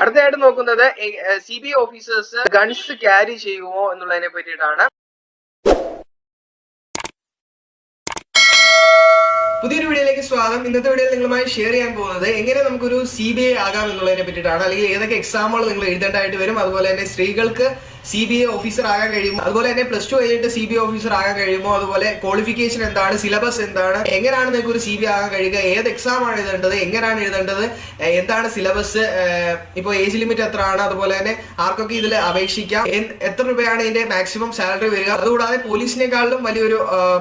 അടുത്തതായിട്ട് നോക്കുന്നത് CBI officers guns carry ചെയ്യുമോ എന്നുള്ളതിനെ പറ്റിയിട്ടാണ്. പുതിയൊരു വീഡിയോയിലേക്ക് സ്വാഗതം. ഇന്നത്തെ വീഡിയോയിൽ നിങ്ങളുമായി ഷെയർ ചെയ്യാൻ പോകുന്നത് എങ്ങനെ നമുക്കൊരു CBI ആകാം എന്നുള്ളതിനെ പറ്റിയിട്ടാണ്. അല്ലെങ്കിൽ ഏതൊക്കെ എക്സാമുകൾ നിങ്ങൾ എഴുതേണ്ടതായിട്ട് വരും, അതുപോലെ തന്നെ സ്ത്രീകൾക്ക് CBI ഓഫീസർ ആകാൻ കഴിയുമോ, അതുപോലെ തന്നെ +2 കഴിഞ്ഞിട്ട് CBI ഓഫീസർ ആകാൻ കഴിയുമോ, അതുപോലെ ക്വാളിഫിക്കേഷൻ എന്താണ്, സിലബസ് എന്താണ്, എങ്ങനെയാണ് നിങ്ങൾക്ക് ഒരു CBI ആകാൻ കഴിയുക, ഏത് എക്സാം ആണ് എഴുതേണ്ടത്, എങ്ങനെയാണ് എഴുതേണ്ടത്, എന്താണ് സിലബസ്, ഇപ്പോൾ ഏജ് ലിമിറ്റ് എത്രയാണ്, അതുപോലെ തന്നെ ആർക്കൊക്കെ ഇതിൽ അപേക്ഷിക്കാം, എത്ര രൂപയാണ് ഇതിന്റെ മാക്സിമം സാലറി വരിക, അതുകൂടാതെ പോലീസിനേക്കാളും വലിയൊരു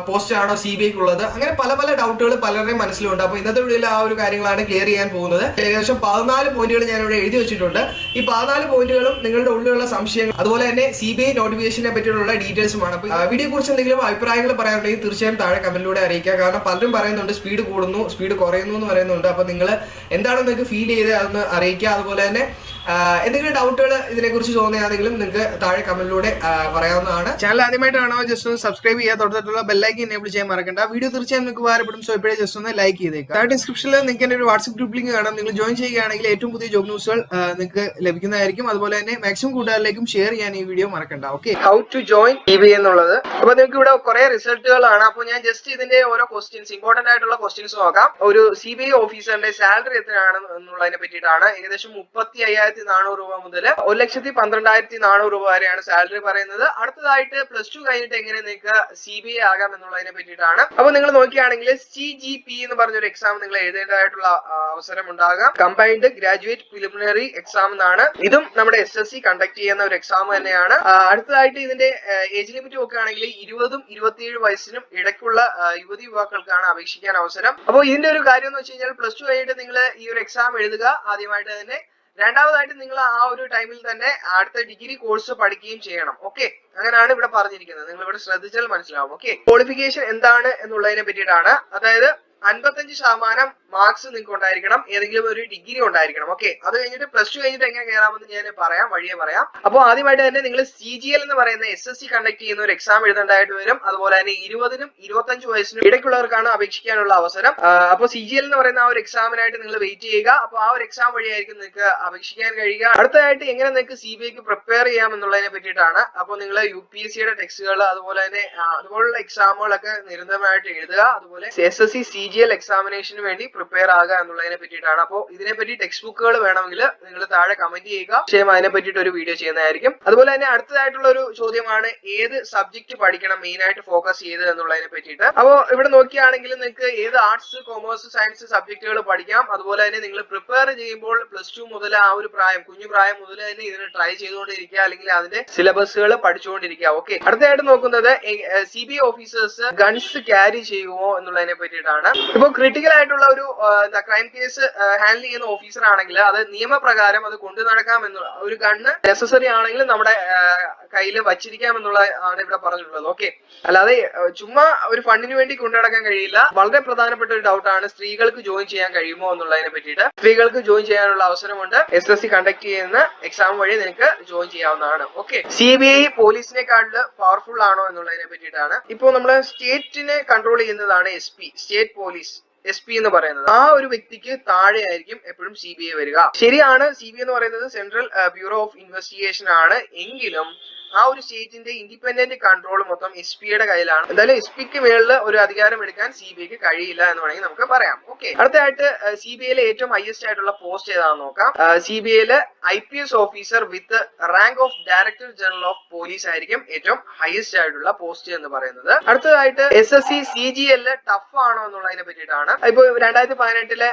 പോസ്റ്റ് ആണോ CBIക്ക് ഉള്ളത്, അങ്ങനെ പല പല ഡൗട്ടുകൾ പലരുടെയും മനസ്സിലുണ്ട്. അപ്പോൾ ഇന്നത്തെ വീഡിയോയിൽ ആ ഒരു കാര്യങ്ങളാണ് ക്ലിയർ ചെയ്യാൻ പോകുന്നത്. ഏകദേശം 14 പോയിന്റുകൾ ഞാൻ ഇവിടെ എഴുതി വെച്ചിട്ടുണ്ട്. ഈ 14 പോയിന്റുകളും നിങ്ങളുടെ ഉള്ളിലുള്ള സംശയങ്ങൾ, അതുപോലെ തന്നെ CBI നോട്ടിഫിക്കേഷനെ പറ്റിയുള്ള ഡീറ്റെയിൽസുമാണ്. അപ്പോൾ വീഡിയോയെ കുറിച്ച് എന്തെങ്കിലും അഭിപ്രായങ്ങൾ പറയാനുണ്ടെങ്കിൽ തീർച്ചയായും താഴെ കമന്റിലൂടെ അറിയിക്കുക. കാരണം പലരും പറയുന്നുണ്ട് സ്പീഡ് കൂടുന്നു, സ്പീഡ് കുറയുന്നു എന്ന് പറയുന്നുണ്ട്. അപ്പോൾ നിങ്ങൾ എന്താണെന്ന് നിങ്ങൾക്ക് ഫീൽ ചെയ്ത് അതൊന്ന് അറിയിക്കുക. അതുപോലെ തന്നെ എന്തെങ്കിലും ഡൗട്ടുകൾ ഇതിനെക്കുറിച്ച് തോന്നുകയാണെങ്കിലും നിങ്ങൾക്ക് താഴെ കമന്റിലൂടെ പറയാവുന്നതാണ്. ചാനൽ ആദ്യമായിട്ടാണോ ജസ്റ്റ് ഒന്ന് സബ്സ്ക്രൈബ് ചെയ്യുക, തൊട്ടടുത്തുള്ള ബെല്ലൈക്കൻ എനേബിൾ ചെയ്യാൻ മറക്കണ്ട. വീഡിയോ തീർച്ചയായും നിങ്ങൾക്ക് ഉപകാരപ്പെടും. സോ ഇപ്പോഴേ ജസ്റ്റ് ഒന്ന് ലൈക്ക് ചെയ്തേക്കാം. താഴെ ഡിസ്ക്രിപ്ഷനിൽ നിങ്ങൾക്ക് എൻ്റെ ഒരു വാട്സ്ആപ്പ് ഗ്രൂപ്പ് ലിങ്ക് കാണാം. നിങ്ങൾ ജോയിൻ ചെയ്യുകയാണെങ്കിൽ ഏറ്റവും പുതിയ ജോബ് ന്യൂസുകൾ നിങ്ങൾക്ക് ലഭിക്കുന്നതായിരിക്കും. അതുപോലെ തന്നെ മാക്സിമം കൂട്ടുകാരിലേക്കും ഷെയർ ചെയ്യാൻ ഈ വീഡിയോ മറക്കണ്ട. Okay, how to join CBI എന്നുള്ളത്. അപ്പോൾ നിങ്ങൾക്ക് ഇവിടെ കുറെ റിസൾട്ടുകളാണ്. അപ്പോൾ ഞാൻ ജസ്റ്റ് ഇതിന്റെ ഓരോ ക്വസ്റ്റ്യൻസ്, ഇമ്പോർട്ടന്റ് ആയിട്ടുള്ള ക്വസ്റ്റ്യൻസ് നോക്കാം. ഒരു CBI ഓഫീസറിന്റെ സാലറി എത്രയാണ് എന്നുള്ളതിനെ പറ്റിയിട്ടാണ്. ഏകദേശം 35,400 രൂപ മുതൽ 1,12,400 രൂപ വരെയാണ് സാലറി പറയുന്നത്. അടുത്തതായിട്ട് +2 കഴിഞ്ഞിട്ട് എങ്ങനെ നിങ്ങൾക്ക് CBI ആകാം എന്നുള്ളതിനെ പറ്റിയിട്ടാണ്. അപ്പോൾ നിങ്ങൾ നോക്കുകയാണെങ്കിൽ CGP എന്ന് പറഞ്ഞൊരു എക്സാം നിങ്ങൾ എഴുതേണ്ടതായിട്ടുള്ള അവസരം ഉണ്ടാകാം. കമ്പൈൻഡ് ഗ്രാജുവേറ്റ് പ്രിലിമിനറി എക്സാം എന്നാണ്. ഇതും നമ്മുടെ SSC കണ്ടക്ട് ചെയ്യുന്ന ഒരു എക്സാം തന്നെയാണ്. അടുത്തതായിട്ട് ഇതിന്റെ ഏജ് ലിമിറ്റ് നോക്കുകയാണെങ്കിൽ 20-ും 27 വയസ്സിനും ഇടയ്ക്കുള്ള യുവതി യുവാക്കൾക്കാണ് അപേക്ഷിക്കാൻ അവസരം. അപ്പോൾ ഇതിന്റെ ഒരു കാര്യം എന്ന് വെച്ച് കഴിഞ്ഞാൽ +2 കഴിഞ്ഞിട്ട് നിങ്ങൾ ഈ ഒരു എക്സാം എഴുതുക ആദ്യമായിട്ട് തന്നെ. രണ്ടാമതായിട്ട് നിങ്ങൾ ആ ഒരു ടൈമിൽ തന്നെ അടുത്ത ഡിഗ്രി കോഴ്സ് പഠിക്കുകയും ചെയ്യണം. ഓക്കെ, അങ്ങനെയാണ് ഇവിടെ പറഞ്ഞിരിക്കുന്നത്. നിങ്ങൾ ഇവിടെ ശ്രദ്ധിച്ചാൽ മനസ്സിലാവും. ഓക്കെ, ക്വാളിഫിക്കേഷൻ എന്താണ് എന്നുള്ളതിനെ പറ്റിയിട്ടാണ്. അതായത് 55% മാർക്സ് നിങ്ങൾക്ക് ഉണ്ടായിരിക്കണം, ഏതെങ്കിലും ഒരു ഡിഗ്രി ഉണ്ടായിരിക്കണം. ഓക്കെ, അത് കഴിഞ്ഞിട്ട് +2 കഴിഞ്ഞിട്ട് എങ്ങനെ കയറാമെന്ന് ഞാൻ പറയാം, വഴിയെ പറയാം. അപ്പോൾ ആദ്യമായിട്ട് തന്നെ നിങ്ങൾ CGL എന്ന് പറയുന്ന SSC കണ്ടക്ട് ചെയ്യുന്ന ഒരു എക്സാം എഴുതേണ്ടതായിട്ട് വരും. അതുപോലെ തന്നെ 20-നും 25 വയസ്സിനും ഇടയ്ക്കുള്ളവർക്കാണ് അപേക്ഷിക്കാനുള്ള അവസരം. അപ്പോൾ CGL എന്ന് പറയുന്ന ആ ഒരു എക്സാമിനായിട്ട് നിങ്ങൾ വെയിറ്റ് ചെയ്യുക. അപ്പോൾ ആ ഒരു എക്സാം വഴിയായിരിക്കും നിങ്ങൾക്ക് അപേക്ഷിക്കാൻ കഴിയുക. അടുത്തതായിട്ട് എങ്ങനെ നിങ്ങൾക്ക് CBIക്ക് പ്രിപ്പയർ ചെയ്യാം എന്നുള്ളതിനെ പറ്റിയിട്ടാണ്. അപ്പോൾ നിങ്ങൾ UPSCയുടെ ടെക്സ്റ്റുകൾ, അതുപോലെ തന്നെ അതുപോലുള്ള എക്സാമുകളൊക്കെ നിരന്തരമായിട്ട് എഴുതുക. അതുപോലെ SSC CGL എക്സാമിനേഷന് വേണ്ടി പ്രിപ്പയർ ആകുക എന്നുള്ളതിനെ പറ്റിയിട്ടാണ്. അപ്പോൾ ഇതിനെപ്പറ്റി ടെക്സ്റ്റ് ബുക്കുകൾ വേണമെങ്കിൽ നിങ്ങൾ താഴെ കമന്റ് ചെയ്യുക. പക്ഷേ അതിനെ പറ്റിയിട്ട് ഒരു വീഡിയോ ചെയ്യുന്നതായിരിക്കും. അതുപോലെ തന്നെ അടുത്തതായിട്ടുള്ള ഒരു ചോദ്യമാണ് ഏത് സബ്ജക്ട് പഠിക്കണം മെയിൻ ആയിട്ട് ഫോക്കസ് ചെയ്ത് എന്നുള്ളതിനെ പറ്റിയിട്ട്. അപ്പോൾ ഇവിടെ നോക്കിയാണെങ്കിൽ നിങ്ങൾക്ക് ഏത് ആർട്സ്, കൊമേഴ്സ്, സയൻസ് സബ്ജക്റ്റുകൾ പഠിക്കാം. അതുപോലെ തന്നെ നിങ്ങൾ പ്രിപ്പയർ ചെയ്യുമ്പോൾ +2 മുതൽ ആ ഒരു പ്രായം, കുഞ്ഞു പ്രായം മുതൽ തന്നെ ഇതിന് ട്രൈ ചെയ്തുകൊണ്ടിരിക്കുക, അല്ലെങ്കിൽ അതിന്റെ സിലബസുകൾ പഠിച്ചുകൊണ്ടിരിക്കുക. ഓക്കെ, അടുത്തതായിട്ട് നോക്കുന്നത് CBI ഓഫീസേഴ്സ് ഗൺസ് ക്യാരി ചെയ്യുമോ എന്നുള്ളതിനെ പറ്റിയിട്ടാണ്. ഇപ്പോൾ ക്രിട്ടിക്കൽ ആയിട്ടുള്ള ഒരു ക്രൈം കേസ് ഹാൻഡിൽ ചെയ്യുന്ന ഓഫീസർ ആണെങ്കിൽ അത് നിയമപ്രകാരം അത് കൊണ്ടു നടക്കാം എന്നുള്ള ഒരു ഗണ്ണ് നെസസറി ആണെങ്കിൽ നമ്മുടെ കയ്യിൽ വച്ചിരിക്കാം എന്നുള്ളതാണ് ഇവിടെ പറഞ്ഞിട്ടുള്ളത്. ഓക്കെ, അല്ലാതെ ചുമ്മാ ഒരു ഫണ്ടിന് വേണ്ടി കൊണ്ടു നടക്കാൻ കഴിയില്ല. വളരെ പ്രധാനപ്പെട്ട ഒരു ഡൗട്ടാണ് സ്ത്രീകൾക്ക് ജോയിൻ ചെയ്യാൻ കഴിയുമോ എന്നുള്ളതിനെ പറ്റിയിട്ട്. സ്ത്രീകൾക്ക് ജോയിൻ ചെയ്യാനുള്ള അവസരമുണ്ട്. SSC കണ്ടക്ട് ചെയ്യുന്ന എക്സാം വഴി നിങ്ങൾക്ക് ജോയിൻ ചെയ്യാവുന്നതാണ്. ഓക്കെ, CBI പോലീസിനെക്കാട്ടില് പവർഫുൾ ആണോ എന്നുള്ളതിനെ പറ്റിയിട്ടാണ്. ഇപ്പോൾ നമ്മള് സ്റ്റേറ്റിനെ കൺട്രോൾ ചെയ്യുന്നതാണ് SP, സ്റ്റേറ്റ് പോലീസ്, SP എന്ന് പറയുന്നത്. ആ ഒരു വ്യക്തിക്ക് താഴെയായിരിക്കും എപ്പോഴും CBI വരിക. ശരിയാണ്, CBI എന്ന് പറയുന്നത് സെൻട്രൽ ബ്യൂറോ ഓഫ് ഇൻവെസ്റ്റിഗേഷൻ ആണ്. എങ്കിലും ആ ഒരു സ്റ്റേറ്റിന്റെ ഇൻഡിപെൻഡന്റ് കൺട്രോൾ മൊത്തം SP-യുടെ കയ്യിലാണ്. എന്തായാലും SP-ക്ക് മേളിൽ ഒരു അധികാരം എടുക്കാൻ CBIക്ക് കഴിയില്ല എന്ന് വേണമെങ്കിൽ നമുക്ക് പറയാം. ഓക്കെ, അടുത്തതായിട്ട് CBIയിലെ ഏറ്റവും ഹയസ്റ്റ് ആയിട്ടുള്ള പോസ്റ്റ് ഏതാണെന്ന് നോക്കാം. CBIയിലെ IPS officer with rank of director general of police ആയിരിക്കും ഏറ്റവും ഹയസ്റ്റ് ആയിട്ടുള്ള പോസ്റ്റ് എന്ന് പറയുന്നത്. അടുത്തതായിട്ട് SSC CGL ടഫ് ആണോ എന്നുള്ളതിനെ പറ്റിയിട്ടാണ്. ഇപ്പൊ 2018-ലെ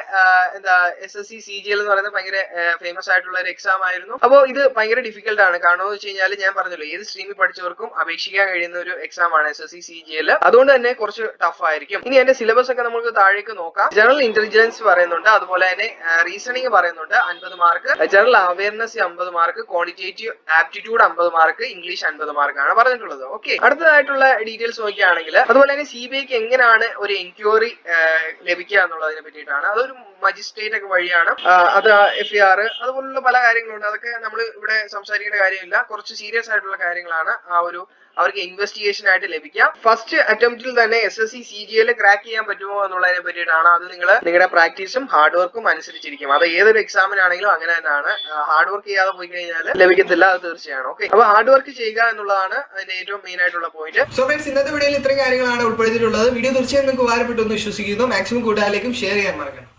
SSC CGL എന്ന് പറയുന്നത് ഭയങ്കര ഫേമസ് ആയിട്ടുള്ള ഒരു എക്സാം ആയിരുന്നു. അപ്പോൾ ഇത് ഭയങ്കര ഡിഫിക്കൽട്ട് ആണ്. കാരണം എന്ന് വെച്ച് കഴിഞ്ഞാൽ ഞാൻ പറഞ്ഞല്ലോ, ഏത് സ്ട്രീമിൽ പഠിച്ചവർക്കും അപേക്ഷിക്കാൻ കഴിയുന്ന ഒരു എക്സാം ആണ് SSC CGL. അതുകൊണ്ട് തന്നെ കുറച്ച് ടഫ് ആയിരിക്കും. ഇനി എന്റെ സിലബസ് ഒക്കെ നമുക്ക് താഴേക്ക് നോക്കാം. ജനറൽ ഇന്റലിജൻസ് പറയുന്നുണ്ട്, അതുപോലെ തന്നെ റീസണിങ് പറയുന്നുണ്ട് 50 mark, general awareness 50 mark, quantitative aptitude 50 mark, English 50 മാർക്കാണ് പറഞ്ഞിട്ടുള്ളത്. ഓക്കെ, അടുത്തതായിട്ടുള്ള ഡീറ്റെയിൽസ് നോക്കുകയാണെങ്കിൽ അതുപോലെ തന്നെ CBIക്ക് എങ്ങനെയാണ് ഒരു എൻക്വയറി ലഭിക്കുക എന്നുള്ളതിനെ പറ്റിയിട്ടാണ്. അതൊരു മജിസ്ട്രേറ്റ് ഒക്കെ വഴിയാണ്. അത് FIR അതുപോലുള്ള പല കാര്യങ്ങളുണ്ട്. അതൊക്കെ നമ്മൾ ഇവിടെ സംസാരിക്കേണ്ട കാര്യമില്ല. കുറച്ച് സീരിയസ് ആയിട്ടുള്ള കാര്യങ്ങളാണ് അവർക്ക് ഇൻവെസ്റ്റിഗേഷൻ ആയിട്ട് ലഭിക്കാം. ഫസ്റ്റ് അറ്റംപ്റ്റിൽ തന്നെ SSC CGL ക്രാക്ക് ചെയ്യാൻ പറ്റുമോ എന്നുള്ളതിനെ പറ്റിയിട്ടാണ്. അത് നിങ്ങളുടെ പ്രാക്ടീസും ഹാർഡ് വർക്കും അനുസരിച്ചിരിക്കും. അത് ഏതൊരു എക്സാമിനാണെങ്കിലും അങ്ങനെ തന്നെയാണ്. ഹാർഡ് വർക്ക് ചെയ്യാതെ പോയി കഴിഞ്ഞാൽ ലഭിക്കത്തില്ല, അത് തീർച്ചയാണ്. ഓക്കെ, അപ്പൊ ഹാർഡ് വർക്ക് ചെയ്യുക എന്നുള്ളതാണ് അതിന്റെ ഏറ്റവും മെയിൻ ആയിട്ടുള്ള പോയിന്റ്. സോ ഫ്രണ്ട്സ്, ഇന്നത്തെ വീഡിയോയിൽ ഇത്രയും കാര്യങ്ങളാണ് ഉൾപ്പെടുത്തിയിട്ടുള്ളത്. വീഡിയോ തീർച്ചയായും നിങ്ങൾക്ക് ഉപകാരപ്പെട്ടു എന്ന് വിശ്വസിക്കുന്നു. മാക്സിമം കൂട്ടുകാരിലേക്കും ഷെയർ ചെയ്യാൻ മറക്കണം.